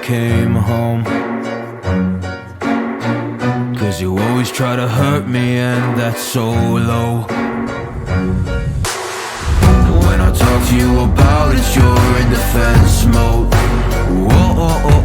came home. 'Cause you always try to hurt me and that's so low. When I talk to you about it, you're in defense mode. Whoa, oh, oh,